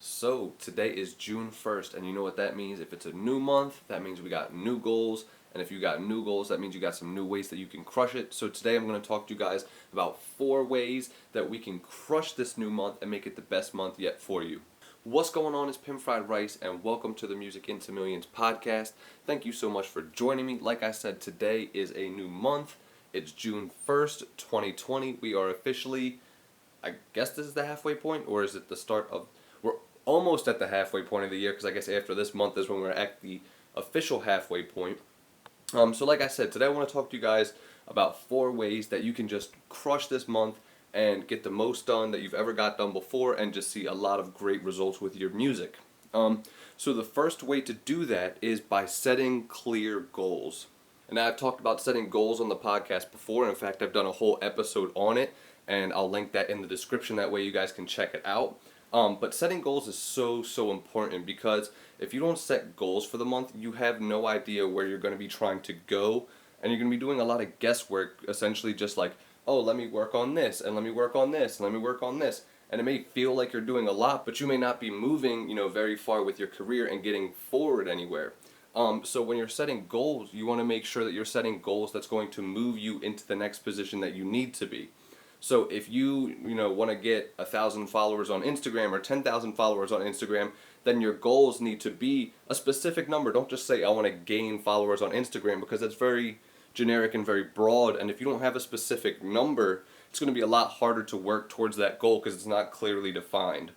So today is June 1st, and you know what that means? If it's a new month, that means we got new goals. And if you got new goals, that means you got some new ways that you can crush it. So today I'm going to talk to you guys about 4 ways that we can crush this new month and make it the best month yet for you. What's going on? It's Pimp Fried Rice, and welcome to the Music into Millions podcast. Thank you so much for joining me. Like I said, today is a new month. It's June 1st, 2020. We are officially, I guess this is the halfway point, or is it the start of... We're almost at the halfway point of the year, because I guess after this month is when we're at the official halfway point. So like I said, today I want to talk to you guys about 4 ways that you can just crush this month and get the most done that you've ever got done before and just see a lot of great results with your music. So the first way to do that is by setting clear goals. And I've talked about setting goals on the podcast before. In fact, I've done a whole episode on it, and I'll link that in the description. That way you guys can check it out. But setting goals is so important, because if you don't set goals for the month, you have no idea where you're going to be trying to go, and you're going to be doing a lot of guesswork, essentially just like, oh, let me work on this, and let me work on this, and let me work on this. And it may feel like you're doing a lot, but you may not be moving, very far with your career and getting forward anywhere. So when you're setting goals, you want to make sure that you're setting goals that's going to move you into the next position that you need to be. So if you want to get 1,000 followers on Instagram or 10,000 followers on Instagram, then your goals need to be a specific number. Don't just say, I want to gain followers on Instagram, because that's very generic and very broad. And if you don't have a specific number, it's going to be a lot harder to work towards that goal because it's not clearly defined.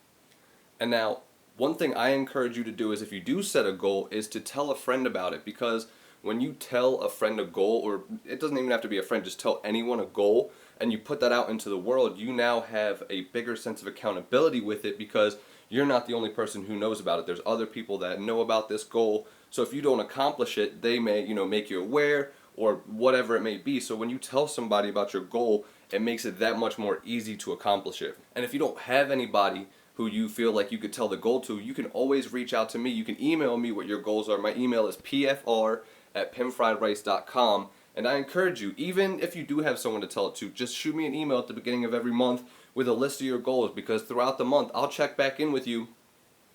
And now, one thing I encourage you to do is, if you do set a goal, is to tell a friend about it. Because when you tell a friend a goal, or it doesn't even have to be a friend, just tell anyone a goal, and you put that out into the world, you now have a bigger sense of accountability with it, because you're not the only person who knows about it. There's other people that know about this goal. So if you don't accomplish it, they may, make you aware, or whatever it may be. So when you tell somebody about your goal, it makes it that much more easy to accomplish it. And if you don't have anybody who you feel like you could tell the goal to, you can always reach out to me. You can email me what your goals are. My email is pfr@pimpfriedrice.com. And I encourage you, even if you do have someone to tell it to, just shoot me an email at the beginning of every month with a list of your goals, because throughout the month I'll check back in with you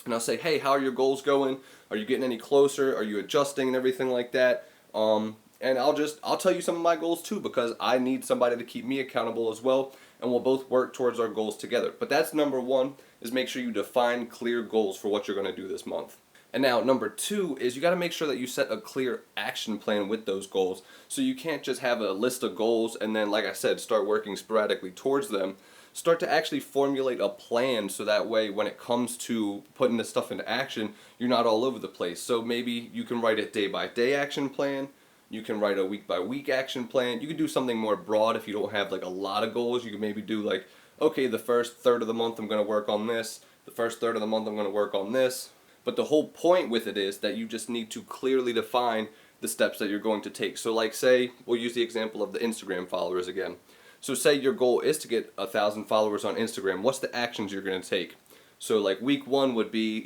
and I'll say, hey, how are your goals going? Are you getting any closer? Are you adjusting and everything like that? And I'll tell you some of my goals too, because I need somebody to keep me accountable as well, and we'll both work towards our goals together. But that's number 1, is make sure you define clear goals for what you're going to do this month. And now, number 2 is you got to make sure that you set a clear action plan with those goals. So you can't just have a list of goals and then, like I said, start working sporadically towards them. Start to actually formulate a plan, so that way when it comes to putting this stuff into action, you're not all over the place. So maybe you can write a day-by-day action plan. You can write a week-by-week action plan. You can do something more broad if you don't have like a lot of goals. You can maybe do like, okay, the first third of the month I'm going to work on this. The first third of the month I'm going to work on this. But the whole point with it is that you just need to clearly define the steps that you're going to take. So like, say, we'll use the example of the Instagram followers again. So say your goal is to get 1,000 followers on Instagram. What's the actions you're going to take? So like week 1 would be,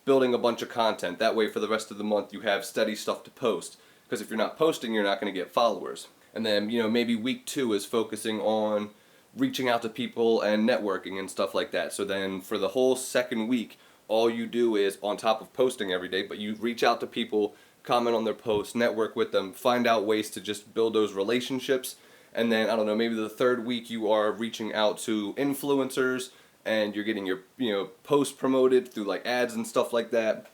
building a bunch of content. That way for the rest of the month you have steady stuff to post. Because if you're not posting, you're not going to get followers. And then, maybe week 2 is focusing on reaching out to people and networking and stuff like that. So then for the whole second week, all you do is, on top of posting every day, but you reach out to people, comment on their posts, network with them, find out ways to just build those relationships. And then, I don't know, maybe the third week you are reaching out to influencers and you're getting your, post promoted through like ads and stuff like that.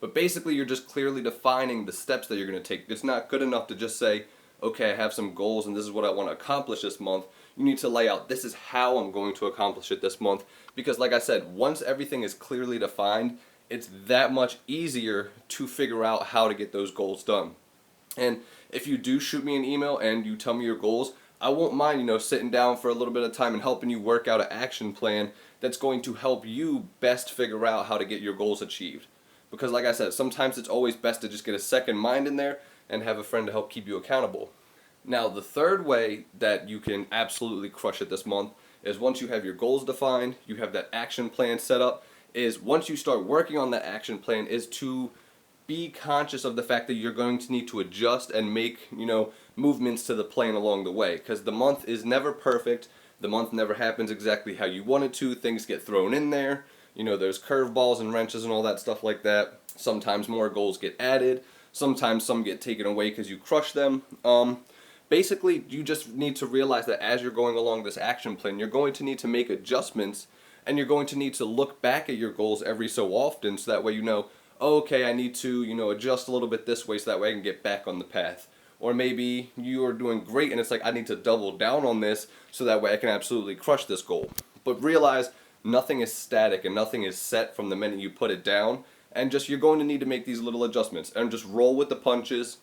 But basically you're just clearly defining the steps that you're going to take. It's not good enough to just say, okay, I have some goals and this is what I want to accomplish this month. You need to lay out, this is how I'm going to accomplish it this month. Because like I said, once everything is clearly defined, it's that much easier to figure out how to get those goals done. And if you do shoot me an email and you tell me your goals, I won't mind, sitting down for a little bit of time and helping you work out an action plan that's going to help you best figure out how to get your goals achieved. Because like I said, sometimes it's always best to just get a second mind in there and have a friend to help keep you accountable. Now, the third way that you can absolutely crush it this month is, once you have your goals defined, you have that action plan set up, is once you start working on that action plan, is to be conscious of the fact that you're going to need to adjust and make, movements to the plan along the way. Because the month is never perfect. The month never happens exactly how you want it to. Things get thrown in there. there's curveballs and wrenches and all that stuff like that. Sometimes more goals get added. Sometimes some get taken away because you crush them. Basically, you just need to realize that as you're going along this action plan, you're going to need to make adjustments, and you're going to need to look back at your goals every so often, so that way oh, okay, I need to, adjust a little bit this way so that way I can get back on the path. Or maybe you are doing great and it's like, I need to double down on this so that way I can absolutely crush this goal. But realize nothing is static and nothing is set from the minute you put it down. And just, you're going to need to make these little adjustments and just roll with the punches.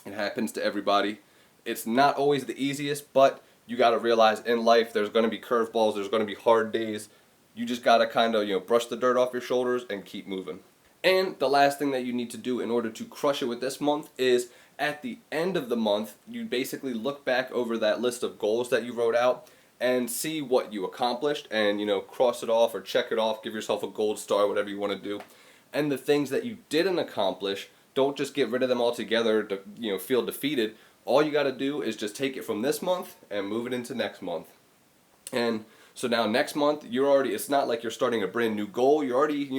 It happens to everybody. It's not always the easiest, but you got to realize in life there's going to be curveballs, there's going to be hard days. You just got to kind of, brush the dirt off your shoulders and keep moving. And the last thing that you need to do in order to crush it with this month is at the end of the month, you basically look back over that list of goals that you wrote out and see what you accomplished and, cross it off or check it off, give yourself a gold star, whatever you want to do. And the things that you didn't accomplish, don't just get rid of them altogether to, feel defeated. All you got to do is just take it from this month and move it into next month. And so now next month, it's not like you're starting a brand new goal. You're already,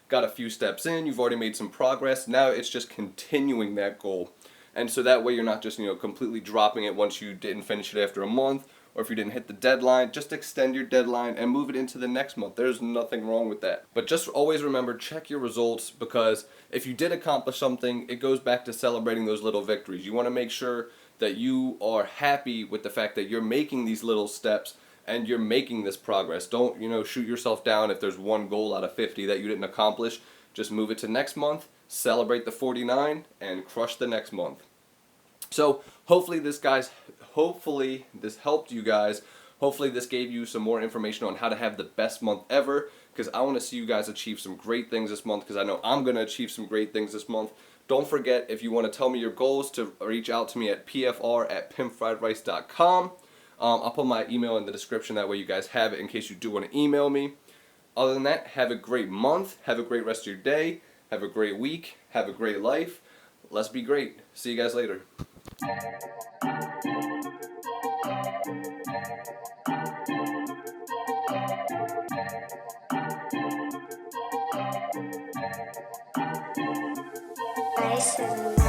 got a few steps in. You've already made some progress. Now it's just continuing that goal. And so that way you're not just, completely dropping it once you didn't finish it after a month, or if you didn't hit the deadline. Just extend your deadline and move it into the next month. There's nothing wrong with that. But just always remember, check your results, because if you did accomplish something, it goes back to celebrating those little victories. You want to make sure that you are happy with the fact that you're making these little steps and you're making this progress. Don't, shoot yourself down if there's one goal out of 50 that you didn't accomplish. Just move it to next month, celebrate the 49, and crush the next month. So hopefully this helped you guys. Hopefully this gave you some more information on how to have the best month ever, because I want to see you guys achieve some great things this month, because I know I'm going to achieve some great things this month. Don't forget, if you want to tell me your goals, to reach out to me at pfr@pimpfriedrice.com. I'll put my email in the description, that way you guys have it in case you do want to email me. Other than that, have a great month, have a great rest of your day, have a great week, have a great life. Let's be great. See you guys later. Rice